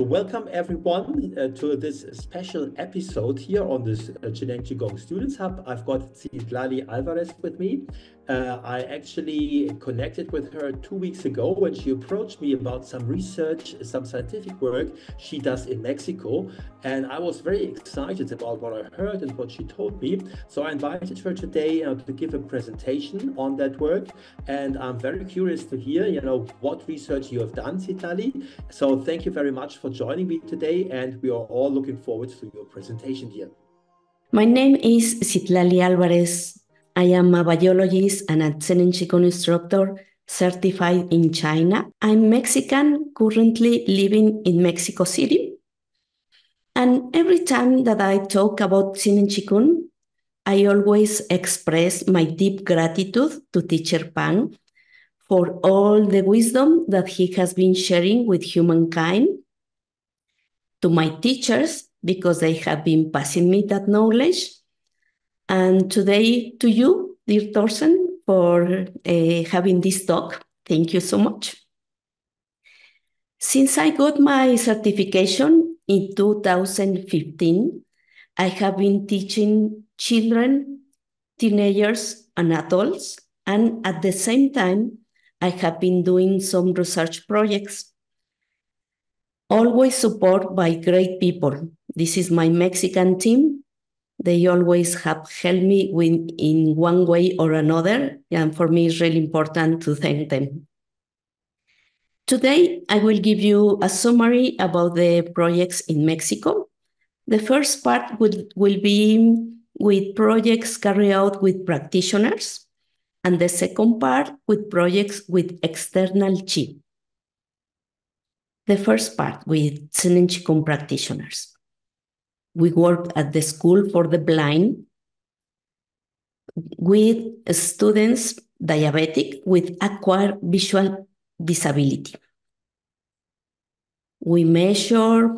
Welcome everyone to this special episode here on this Zhineng Qigong Students Hub. I've got Citlalli Alvarez with me. I actually connected with her 2 weeks ago when she approached me about some research, some scientific work she does in Mexico. And I was very excited about what I heard and what she told me. So I invited her today to give a presentation on that work. And I'm very curious to hear, what research you have done, Citlali. So thank you very much for joining me today. And we are all looking forward to your presentation here. My name is Citlalli Alvarez. I am a biologist and a Zhineng Qigong instructor certified in China. I'm Mexican, currently living in Mexico City. And every time that I talk about Zhineng Qigong, I always express my deep gratitude to Teacher Pang for all the wisdom that he has been sharing with humankind, to my teachers because they have been passing me that knowledge, and today to you, dear Thorsten, for having this talk. Thank you so much. Since I got my certification in 2015, I have been teaching children, teenagers, and adults, and at the same time, I have been doing some research projects. Always support by great people. This is my Mexican team. They always have helped me in one way or another, and for me it's really important to thank them. Today, I will give you a summary about the projects in Mexico. The first part will be with projects carried out with practitioners, and the second part with projects with external Qi. The first part with Zhineng Qigong practitioners. We worked at the School for the Blind with students diabetic with acquired visual disability. We measure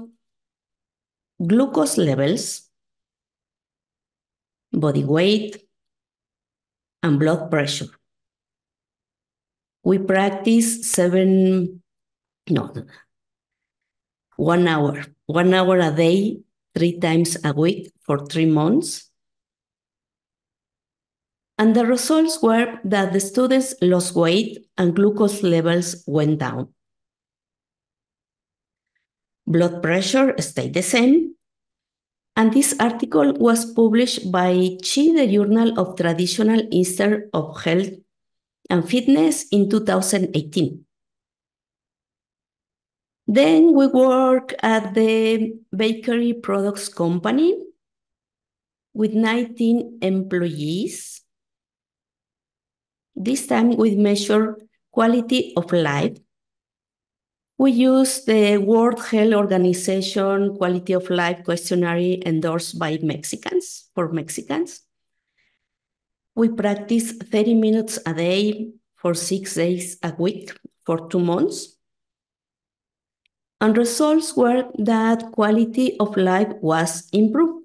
glucose levels, body weight, and blood pressure. We practice 1 hour. 1 hour a day, 3 times a week for 3 months. And the results were that the students lost weight and glucose levels went down. Blood pressure stayed the same. And this article was published by Qi, the Journal of Traditional Institute of Health and Fitness in 2018. Then we work at the bakery products company with 19 employees. This time we measure quality of life. We use the World Health Organization Quality of Life Questionnaire endorsed by Mexicans, for Mexicans. We practice 30 minutes a day for 6 days a week for 2 months. And results were that quality of life was improved.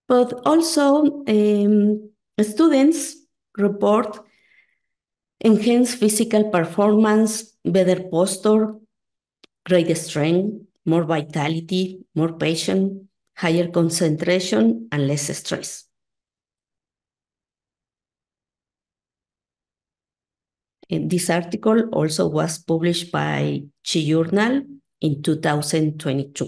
But also students report enhanced physical performance, better posture, greater strength, more vitality, more patience, higher concentration, and less stress. And this article also was published by Qi Journal in 2022.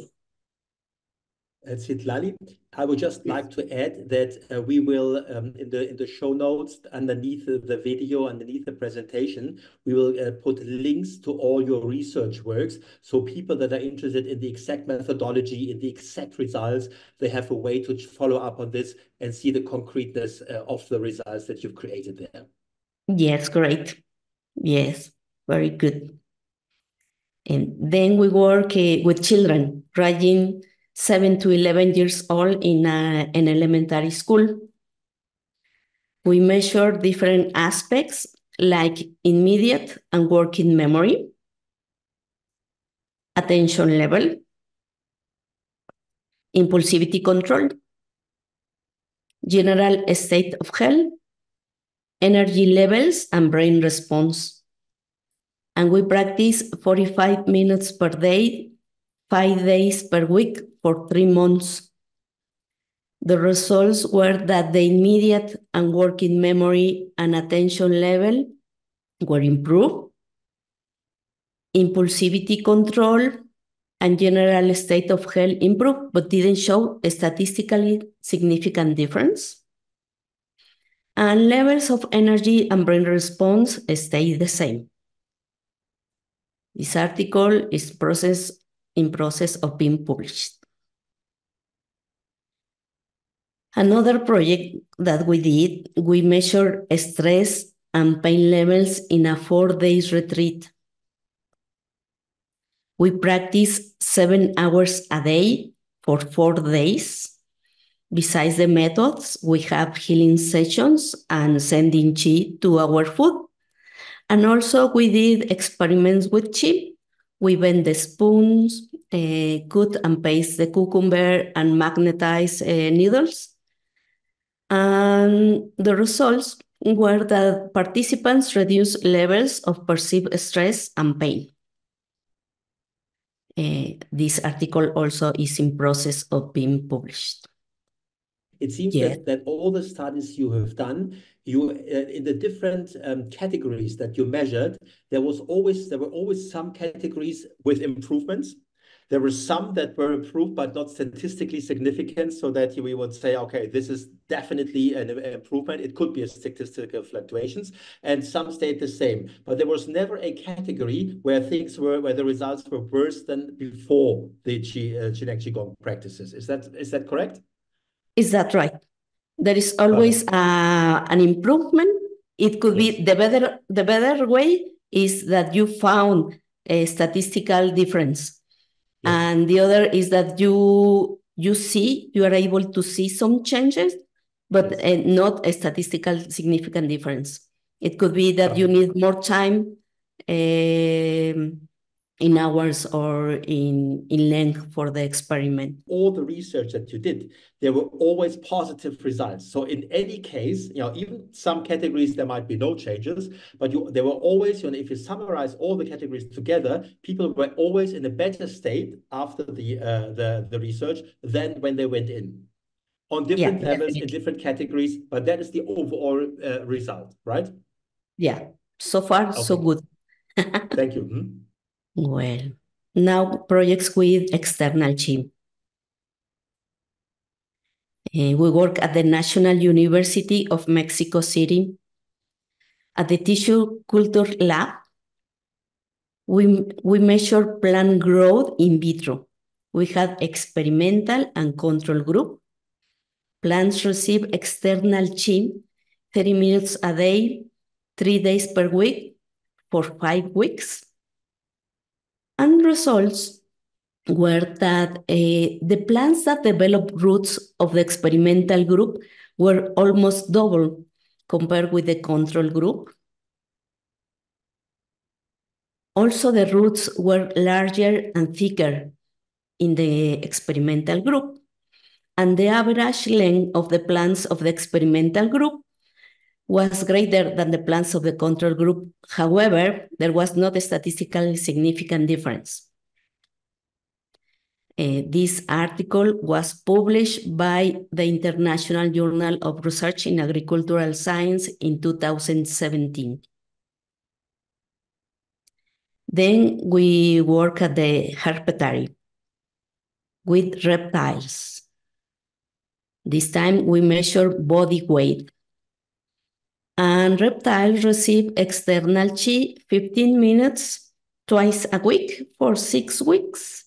Citlali, I would just like to add that we will, in the show notes underneath the video, underneath the presentation, we will put links to all your research works. So people that are interested in the exact methodology, in the exact results, they have a way to follow up on this and see the concreteness of the results that you've created there. Yes, great. Yes, very good. And then we work with children, ranging 7 to 11 years old in an elementary school. We measure different aspects like immediate and working memory, attention level, impulsivity control, general state of health, energy levels, and brain response. And we practice 45 minutes per day 5 days per week for 3 months. The results were that the immediate and working memory and attention level were improved, impulsivity control and general state of health improved, but didn't show a statistically significant difference. And levels of energy and brain response stayed the same. This article is in process of being published. Another project that we did, we measured stress and pain levels in a 4-day retreat. We practiced 7 hours a day for 4 days. Besides the methods, we have healing sessions and sending Qi to our food. And also we did experiments with Qi. We bend the spoons, cut and paste the cucumber and magnetize needles. And the results were that participants reduced levels of perceived stress and pain. This article also is in process of being published. It seems that all the studies you have done, you in the different categories that you measured, there were always some categories with improvements. There were some that were improved, but not statistically significant, so that we would say, okay, this is definitely an improvement. It could be a statistical fluctuations, and some stayed the same. But there was never a category where the results were worse than before the Zhineng Qigong practices. Is that correct? Is that right? There is always an improvement. It could be the better way is that you found a statistical difference. Yes. And the other is that you are able to see some changes, but not a statistical significant difference. It could be that you need more time in hours or in length for the experiment. All the research that you did, there were always positive results. So in any case, even some categories, there might be no changes, but there were always, if you summarize all the categories together, people were always in a better state after the research than when they went in. On different levels, definitely. In different categories, but that is the overall result, right? Yeah, so far, so good. Thank you. Well, now projects with external Qi. We work at the National University of Mexico City. At the Tissue Culture Lab, we measure plant growth in vitro. We had experimental and control group. Plants receive external Qi 30 minutes a day, 3 days per week for 5 weeks. And results were that the plants that developed roots of the experimental group were almost double compared with the control group. Also, the roots were larger and thicker in the experimental group, and the average length of the plants of the experimental group was greater than the plants of the control group. However, there was not a statistically significant difference. This article was published by the International Journal of Research in Agricultural Science in 2017. Then we work at the herpetary with reptiles. This time we measure body weight. And reptiles receive external Qi 15 minutes twice a week for 6 weeks.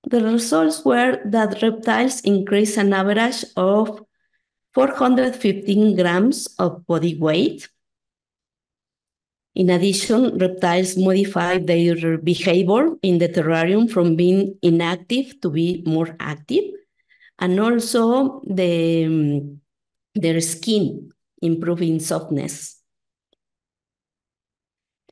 The results were that reptiles increase an average of 415 grams of body weight. In addition, reptiles modify their behavior in the terrarium from being inactive to be more active. And also their skin improving softness.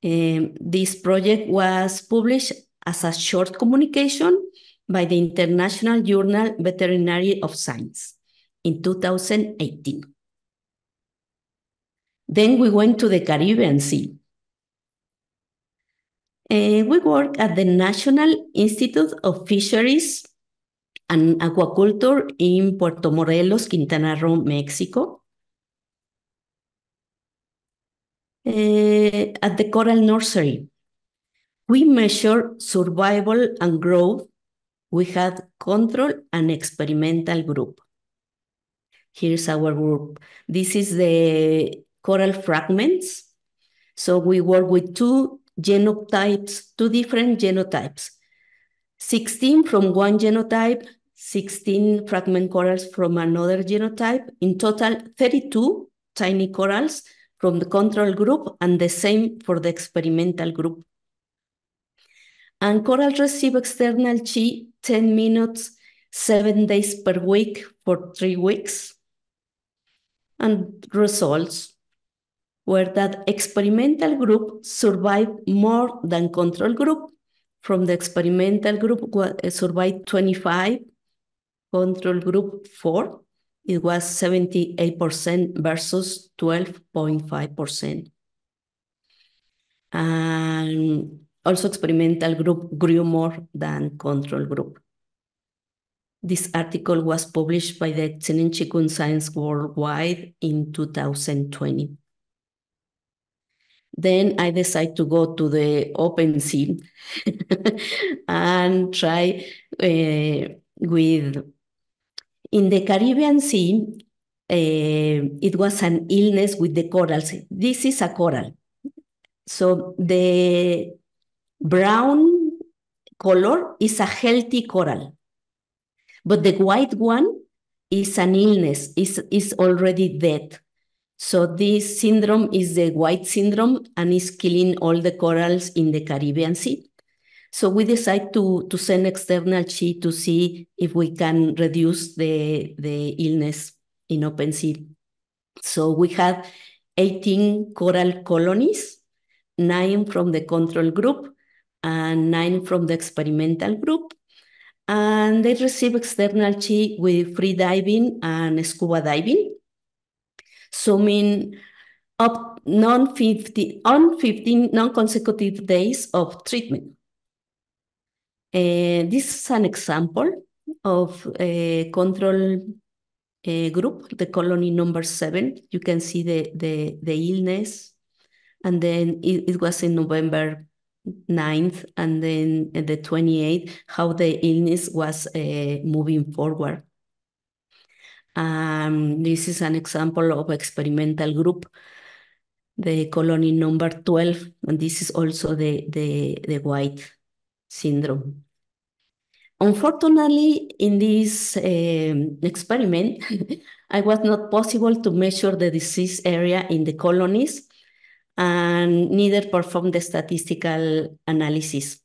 This project was published as a short communication by the International Journal Veterinary of Science in 2018. Then we went to the Caribbean Sea. We work at the National Institute of Fisheries and Aquaculture in Puerto Morelos, Quintana Roo, Mexico. At the Coral Nursery, we measure survival and growth. We had control and experimental group. Here's our group. This is the coral fragments. So we work with two genotypes, two different genotypes. 16 from one genotype, 16 fragment corals from another genotype. In total, 32 tiny corals from the control group and the same for the experimental group. And corals receive external chi 10 minutes, 7 days per week for 3 weeks. And results were that experimental group survived more than control group. From the experimental group, survived 25, control group 4. It was 78% versus 12.5%. And also experimental group grew more than control group. This article was published by the Zhineng Qigong Science Worldwide in 2020. Then I decided to go to the open sea and try with, in the Caribbean Sea, it was an illness with the corals. This is a coral. So the brown color is a healthy coral, but the white one is an illness, is already dead. So this syndrome is the white syndrome and is killing all the corals in the Caribbean Sea. So we decided to send external chi to see if we can reduce the illness in open sea. So we had 18 coral colonies, 9 from the control group and 9 from the experimental group. And they received external chi with free diving and scuba diving. So mean up on 15 non-consecutive days of treatment. This is an example of a control group, the colony number 7. You can see the illness. And then it was in November 9th and then the 28th, how the illness was moving forward. This is an example of experimental group, the colony number 12, and this is also the white syndrome. Unfortunately, in this experiment, it was not possible to measure the disease area in the colonies and neither perform the statistical analysis.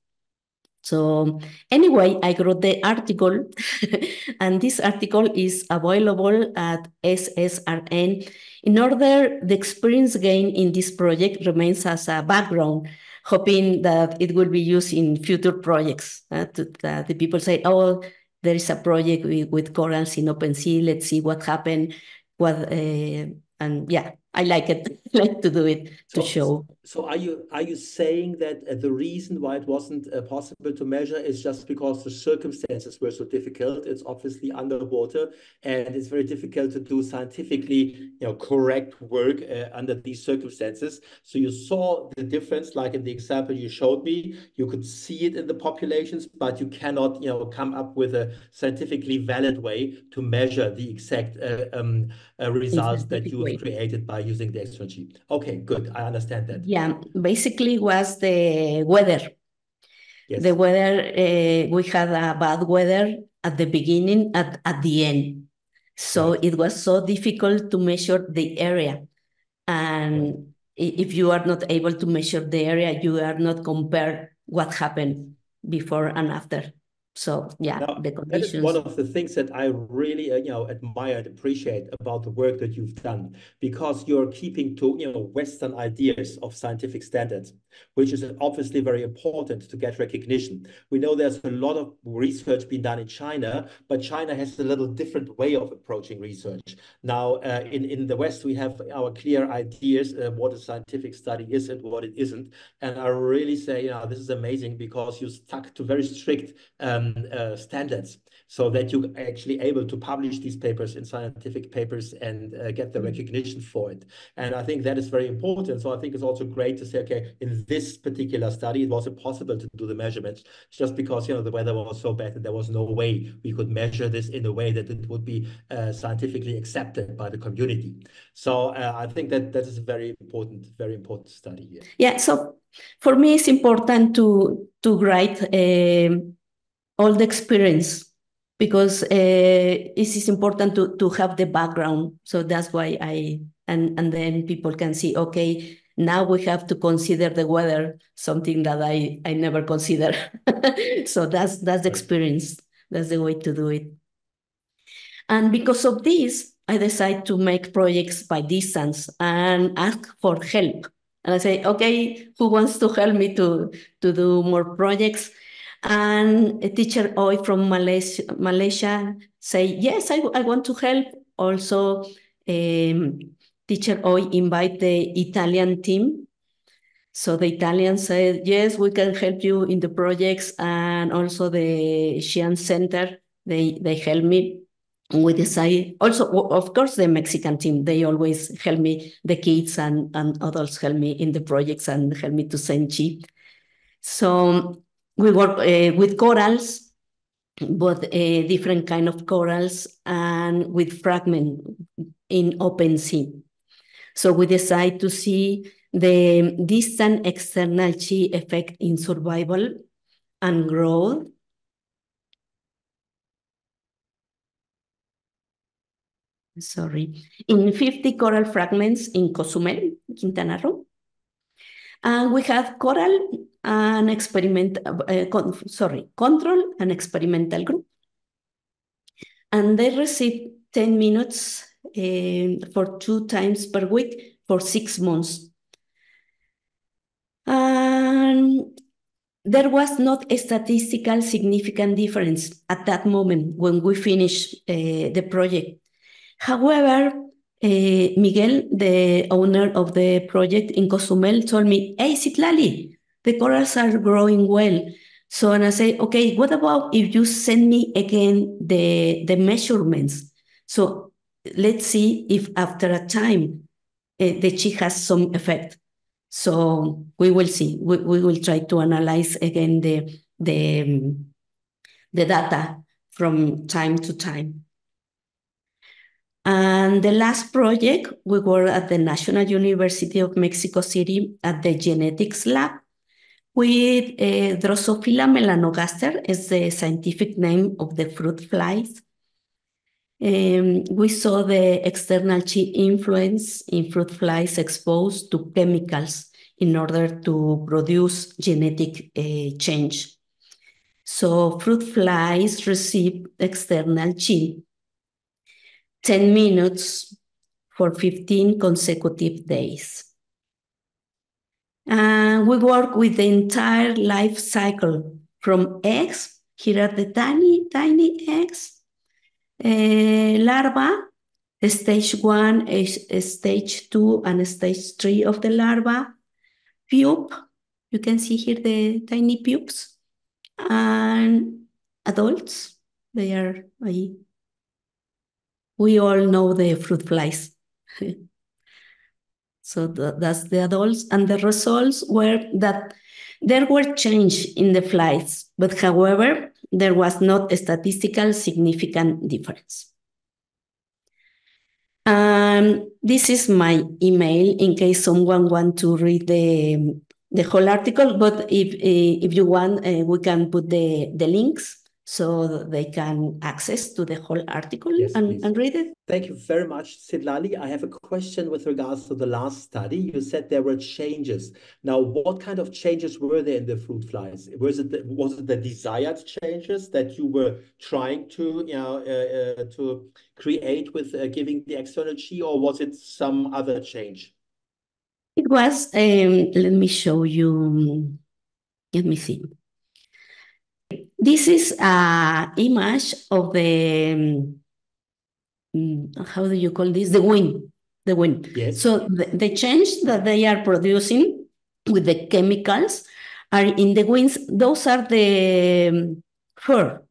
So anyway, I wrote the article and this article is available at SSRN. In order, the experience gained in this project remains as a background, hoping that it will be used in future projects. The people say, oh, there is a project with corals in open sea. Let's see what happened. And yeah, I like it. I like to do it to show. So are you saying that the reason why it wasn't possible to measure is just because the circumstances were so difficult? It's obviously underwater, and it's very difficult to do scientifically, correct work under these circumstances. So you saw the difference, like in the example you showed me. You could see it in the populations, but you cannot, come up with a scientifically valid way to measure the exact results that you've created by using the external. Okay, good. I understand that. Yeah, basically was the weather. Yes. The weather, we had a bad weather at the beginning, at the end. So right. It was so difficult to measure the area. And right. If you are not able to measure the area, you are not compare what happened before and after. So yeah, now, the conditions. That is one of the things that I really, admire and appreciate about the work that you've done, because you're keeping to, Western ideas of scientific standards. which is obviously very important to get recognition. We know there's a lot of research being done in China, but China has a little different way of approaching research. Now, in the West, we have our clear ideas what a scientific study is and what it isn't. And I really say, this is amazing because you stuck to very strict standards so that you're actually able to publish these papers in scientific papers and get the recognition for it. And I think that is very important. So I think it's also great to say, okay, in this particular study, it was impossible to do the measurements just because, the weather was so bad and there was no way we could measure this in a way that it would be scientifically accepted by the community. So I think that is a very important study here. Yeah, so for me, it's important to write all the experience because it is important to have the background. So that's why and then people can see, okay, now we have to consider the weather, something that I never consider. So that's the experience. That's the way to do it. And because of this, I decided to make projects by distance and ask for help. And I say, okay, who wants to help me to do more projects? And a teacher Oi from Malaysia say, yes, I want to help. Also, teacher Oi invite the Italian team. So the Italians said, yes, we can help you in the projects. And also the Xi'an Center, they help me. And we decide, also, of course, the Mexican team, they always help me, the kids and adults help me in the projects and help me to send Qi. So we work with corals, but different kind of corals and with fragment in open sea. So we decide to see the distant external Qi effect in survival and growth. Sorry, in 50 coral fragments in Cozumel, Quintana Roo. And we have coral and control and experimental group. And they receive 10 minutes for 2 times per week for 6 months. And there was not a statistical significant difference at that moment when we finished the project. However, Miguel, the owner of the project in Cozumel, told me, hey, Citlali, the corals are growing well. So, and I say, okay, what about if you send me again the measurements? So let's see if after a time the Qi has some effect. So we will see. We will try to analyze again the data from time to time. And the last project, we were at the National University of Mexico City at the genetics lab with Drosophila melanogaster is the scientific name of the fruit flies. We saw the external Qi influence in fruit flies exposed to chemicals in order to produce genetic change. So fruit flies receive external Qi 10 minutes for 15 consecutive days. And we work with the entire life cycle from eggs. Here are the tiny eggs. Larva, stage 1, stage 2, and stage 3 of the larva. Pupe, you can see here the tiny pupes. And adults, they are, we all know the fruit flies. So that's the adults. And the results were that there were change in the flies, but however, there was not a statistical significant difference. This is my email in case someone wants to read the whole article, but if you want, we can put the links so they can access to the whole article. Yes, and read it. Thank you very much, Citlali. I have a question with regards to the last study. You said there were changes. Now, what kind of changes were there in the fruit flies? Was it the desired changes that you were trying to, to create with giving the external Qi, or was it some other change? It was, let me show you, let me see. This is an image of the, how do you call this? The wind, the wind. Yes. So the change that they are producing with the chemicals are in the winds. Those are the fur.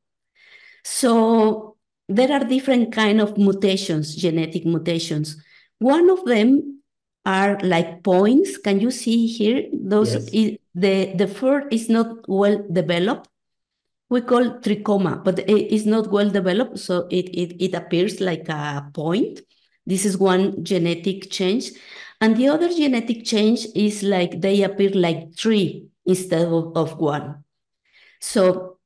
So there are different kind of mutations, genetic mutations. One of them are like points. Can you see here? Those Yes. the fur is not well developed. We call trichoma, but it is not well developed, so it appears like a point. This is one genetic change. And the other genetic change is like they appear like three instead of one. So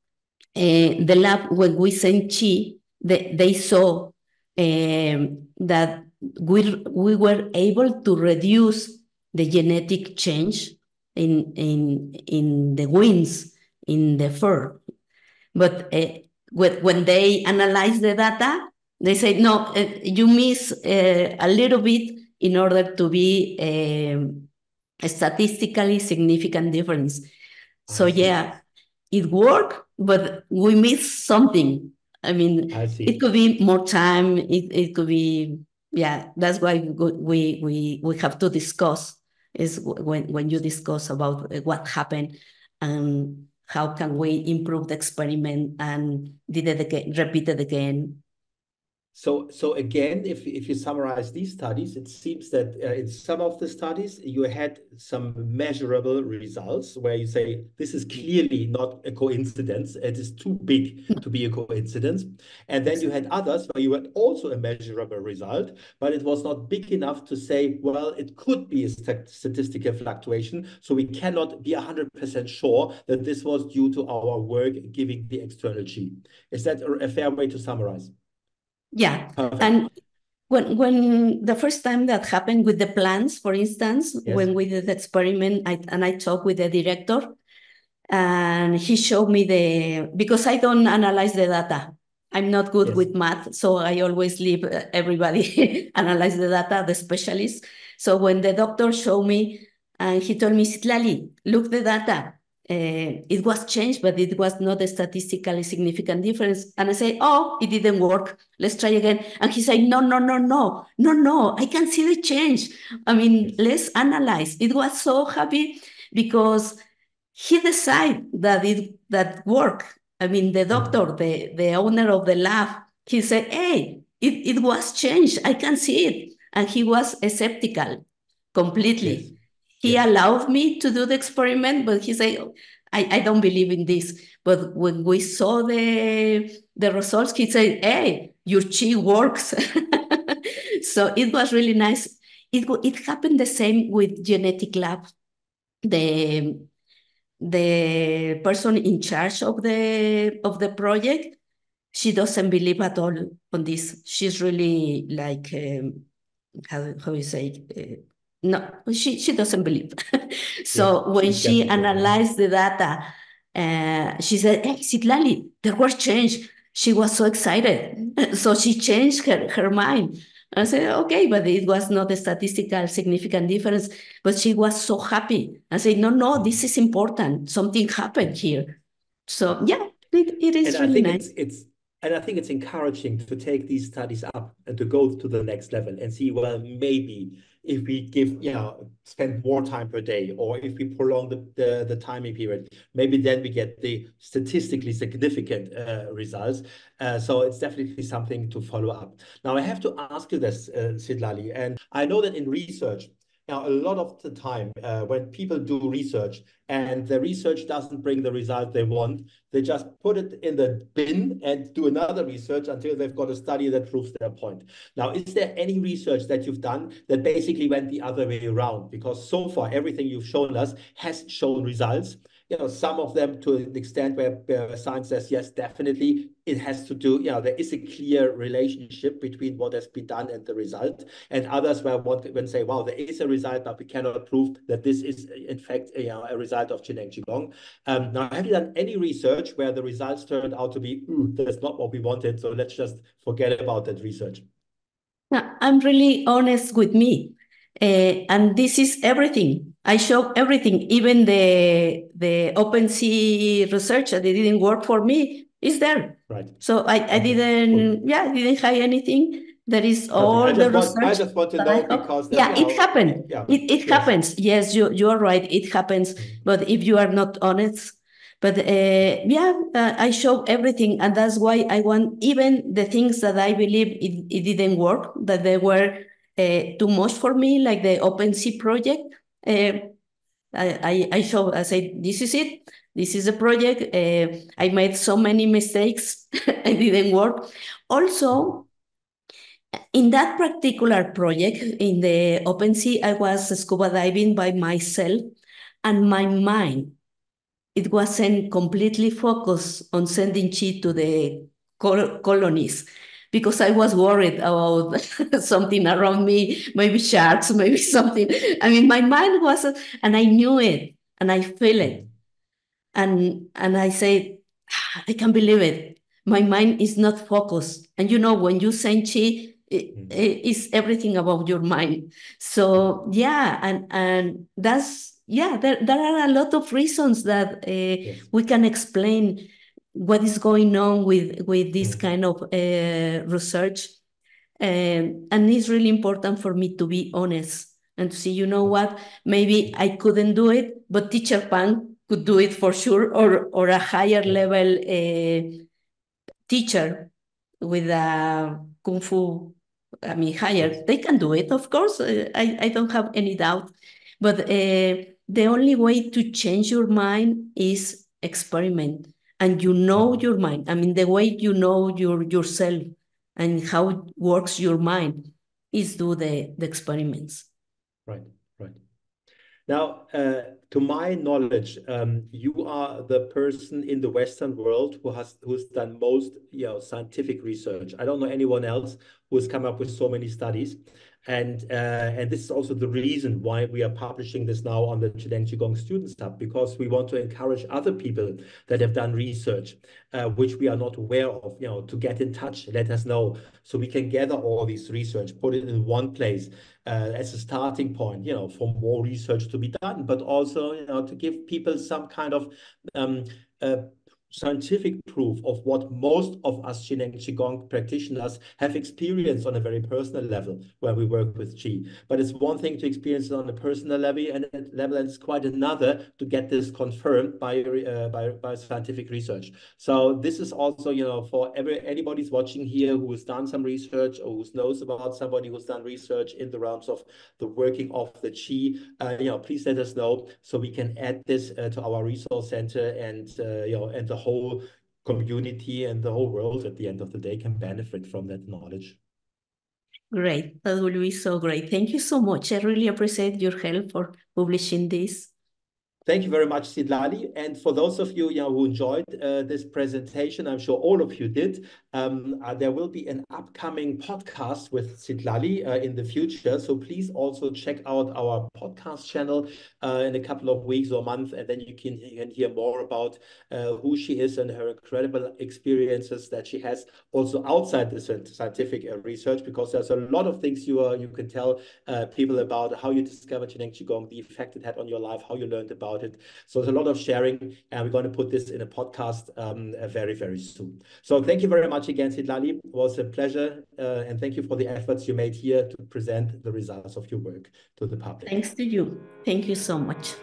the lab, when we sent Chi, they saw that we were able to reduce the genetic change in the wings, in the fur. But when they analyze the data, they say, no, you miss a little bit in order to be a statistically significant difference. So I see. yeah, it worked, but we missed something. I mean, I it see. could be more time. It could be, yeah, that's why we have to discuss is when you discuss about what happened and how can we improve the experiment and did it again, repeat it again. So again, if you summarize these studies, it seems that in some of the studies you had some measurable results where you say this is clearly not a coincidence. It is too big to be a coincidence. And then you had others where you had also a measurable result, but it was not big enough to say, well, it could be a statistical fluctuation. So we cannot be 100% sure that this was due to our work giving the external G. Is that a fair way to summarize? Yeah, Perfect. and when the first time that happened with the plants, for instance, Yes. when we did the experiment, I talked with the director, and he showed me because I don't analyze the data. I'm not good Yes. with math, so I always leave everybody analyze the data, the specialists. So when the doctor showed me, and he told me, Citlali, look the data. It was changed, but it was not a statistically significant difference. And I say, oh, it didn't work. Let's try again. And he said, no, no, no, no, no, no. I can see the change. I mean, Yes. let's analyze. It was so happy because he decided that that worked. I mean, the doctor, the owner of the lab, he said, hey, it was changed. I can see it. And he was skeptical completely. Yes. He Yes. allowed me to do the experiment, but he said, I don't believe in this. But when we saw the results, he said, hey, your chi works. So it was really nice. It happened the same with genetic lab. The person in charge of the project, she doesn't believe at all on this. She's really like how you say no, she doesn't believe. Yes. So when She's she skeptical. analyzed the data, she said, hey, Citlali, there was change. She was so excited. So she changed her mind. I said, okay, but it was not a statistical significant difference, but she was so happy. I said, no, no, this is important. Something happened here. So yeah, it And is I really think nice. it's encouraging to take these studies up and to go to the next level and see, well, maybe if we spend more time per day, or if we prolong the timing period, maybe then we get the statistically significant results. So it's definitely something to follow up. Now I have to ask you this, Citlali, and I know that in research, now, a lot of the time when people do research and the research doesn't bring the result they want, they just put it in the bin and do another research until they've got a study that proves their point. Now, is there any research that you've done that basically went the other way around? Because so far, everything you've shown us has shown results. Some of them to an extent where science says, yes, definitely, it has to do, there is a clear relationship between what has been done and the result. And others where one say, wow, there is a result, but we cannot prove that this is, in fact, a result of Zhineng Qigong. Now, have you done any research where the results turned out to be, that's not what we wanted, so let's just forget about that research? Now, I'm really honest with me. And this is everything. I show everything, even the OpenSea research that it didn't work for me is there. Right. So I didn't hide anything. There is all I the just want to research know because it happened. yeah, It yes. happens. Yes, you are right. It happens. But if you are not honest, but I show everything, and that's why I want even the things that I believe it didn't work, that they were too much for me, like the OpenSea project. I show. I say, this is it. This is a project. I made so many mistakes. It didn't work. Also, in that particular project, in the OpenSea, I was scuba diving by myself, and my mind, it wasn't completely focused on sending chi to the colonies, because I was worried about something around me, maybe sharks, maybe something. I mean, my mind was, and I knew it, and I feel it. And I said, I can't believe it. My mind is not focused. And when you send chi, it's everything about your mind. So and that's there are a lot of reasons that we can explain what is going on with this kind of research. And it's really important for me to be honest and to see, what, maybe I couldn't do it, but teacher Pang could do it for sure, or a higher level teacher with a Kung Fu, I mean, higher, they can do it, of course. I don't have any doubt. But the only way to change your mind is experiment. And your mind. I mean, the way you know yourself and how works your mind is do the experiments. Right, right. Now, to my knowledge, you are the person in the Western world who's done most, scientific research. I don't know anyone else who has come up with so many studies, and this is also the reason why we are publishing this now on the Zhineng Qigong Students Hub, because we want to encourage other people that have done research, which we are not aware of, to get in touch, let us know, so we can gather all this research, put it in one place. As a starting point, for more research to be done, but also, to give people some kind of scientific proof of what most of us Zhineng Qigong practitioners have experienced on a very personal level when we work with Qi. But it's one thing to experience it on a personal level, and it's quite another to get this confirmed by scientific research. So this is also, for anybody's watching here who has done some research or who knows about somebody who's done research in the realms of the working of the Qi, please let us know so we can add this to our resource center, and and the whole community and the whole world at the end of the day can benefit from that knowledge. Great. That will be so great. Thank you so much. I really appreciate your help for publishing this. Thank you very much, Citlali. And for those of you, who enjoyed this presentation, I'm sure all of you did. There will be an upcoming podcast with Citlali in the future. So please also check out our podcast channel in a couple of weeks or months, and then you can hear more about who she is and her incredible experiences that she has also outside the scientific research, because there's a lot of things you can tell people about how you discovered Zhineng Qigong, the effect it had on your life, how you learned about it. So there's a lot of sharing, and we're going to put this in a podcast very, very soon. So thank you very much again, Citlali. It was a pleasure, and thank you for the efforts you made here to present the results of your work to the public. Thanks to you. Thank you so much.